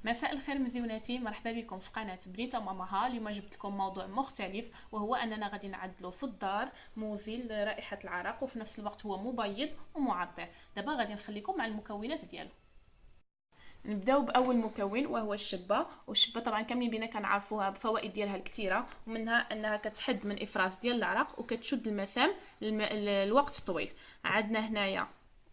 مساء الخير مزيوناتي، مرحبا بكم في قناه بريتا ماماها. اليوم جبت لكم موضوع مختلف، وهو اننا غادي نعدلوا في الدار مزيل رائحه العرق، وفي نفس الوقت هو مبيض ومعطر. دابا غادي نخليكم مع المكونات ديالو. نبداو باول مكون وهو الشبه. والشبه طبعا كاملين بينا كنعرفوها بفوائد ديالها الكثيره، ومنها انها كتحد من افراز ديال العرق وكتشد المسام الوقت طويل. عندنا هنايا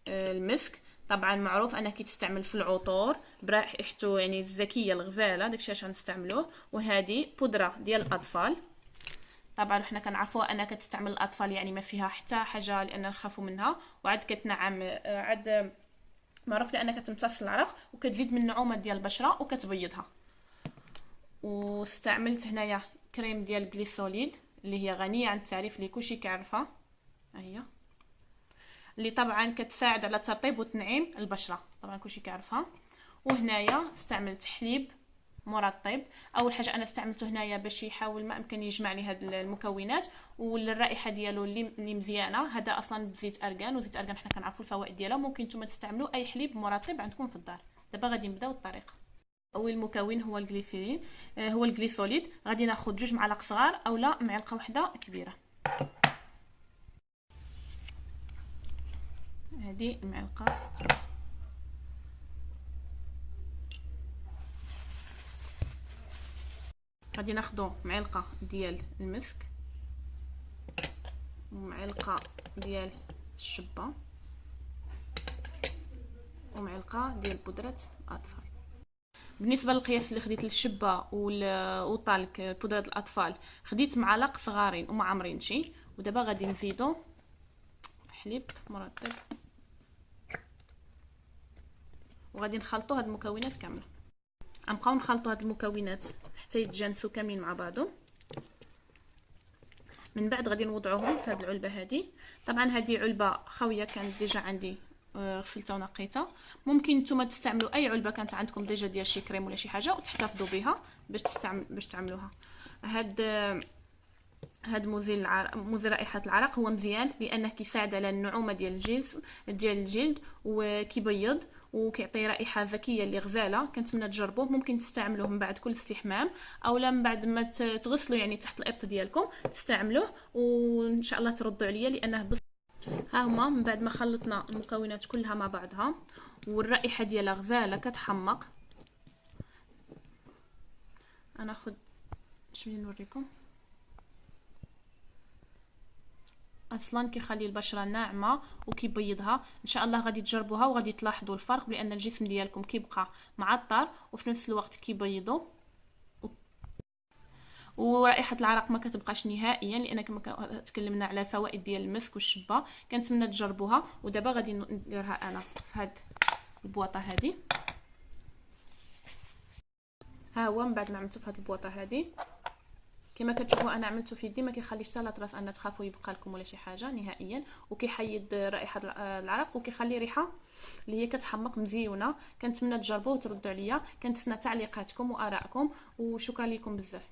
المسك، طبعا معروف انه كيتستعمل في العطور برائحته يعني الزكيه الغزاله، داكشي علاش غنستعملوه. وهذه بودره ديال الاطفال، طبعا حنا كنعرفوها انها كتستعمل الاطفال، يعني ما فيها حتى حاجه لان نخافوا منها، وعاد كتنعم عاد معروف لانها كتمتص العرق وكتزيد من النعومه ديال البشره وكتبيضها. واستعملت هنايا كريم ديال غليسوليد اللي هي غنيه عن التعريف، اللي كلشي كيعرفها، ها هي اللي طبعا كتساعد على ترطيب وتنعيم البشره، طبعا كلشي كيعرفها. وهنايا استعملت حليب مرطب. اول حاجه انا استعملته هنايا باش يحاول ما امكن يجمع لي هاد المكونات، والرائحه ديالو اللي مزيانه. هذا اصلا بزيت ارغان، وزيت ارغان حنا كنعرفوا الفوائد ديالها. ممكن نتوما تستعملوا اي حليب مرطب عندكم في الدار. دابا غادي نبداو الطريقه. اول مكون هو الجليسيرين، هو الجليسوليد. غادي ناخذ 2 معالق صغار اولا معلقه واحده كبيره. هذه المعلقه. غادي ناخذ معلقه ديال المسك، ومعلقه ديال الشبه، ومعلقه ديال بودره الاطفال. بالنسبه للقياس اللي خديت للشبه وطالك بودره الاطفال، خديت معالق صغارين وما عمرينشي. ودابا غادي نزيدو حليب مرطب، وغادي نخلطوا هاد المكونات كامله. غنبقاو نخلطوا هاد المكونات حتى يتجانسوا كاملين مع بعضهم. من بعد غادي نوضعوهم في هاد العلبه هذه. طبعا هذه علبه خاويه كانت ديجا عندي، غسلتها ونقيتها. ممكن نتوما تستعملوا اي علبه كانت عندكم ديجا ديال شي كريم ولا شي حاجه وتحتفظوا بها باش تعملوها. هاد مزيل رائحه العرق هو مزيان لانه كيساعد على النعومه ديال الجلد وكيبيض وكيعطي رائحه زكيه اللي غزاله. كنتمنى تجربوه. ممكن تستعملوه من بعد كل استحمام، اولا من بعد ما تغسلوا يعني تحت الابط ديالكم تستعملوه، وان شاء الله تردوا عليا لانه ها هما. من بعد ما خلطنا المكونات كلها مع بعضها والرائحه ديالها غزاله كتحمق، انا ناخذ شويه نوريكم. اصلا كيخلي البشره ناعمه وكيبيضها. ان شاء الله غادي تجربوها وغادي تلاحظوا الفرق، لان الجسم ديالكم كيبقى معطر وفي نفس الوقت كيبيضوا، ورائحه العرق ما كتبقاش نهائيا، لان كما تكلمنا على الفوائد ديال المسك والشبه. كنتمنى تجربوها. ودابا غادي نديرها انا في هاد البواطه هذه. ها هو من بعد ما عملته في هاد البواطه هذه كما كتشوفوا انا عملته في يدي، ما كيخليش حتى لاطراس ان تخافوا يبقى لكم ولا شي حاجه نهائيا، وكيحيد رائحه العرق وكيخلي ريحه اللي هي كتحمق مزيونه. كنتمنى تجربوه وتردوا عليا. كنتسنى تعليقاتكم وارائكم، وشكرا لكم بزاف.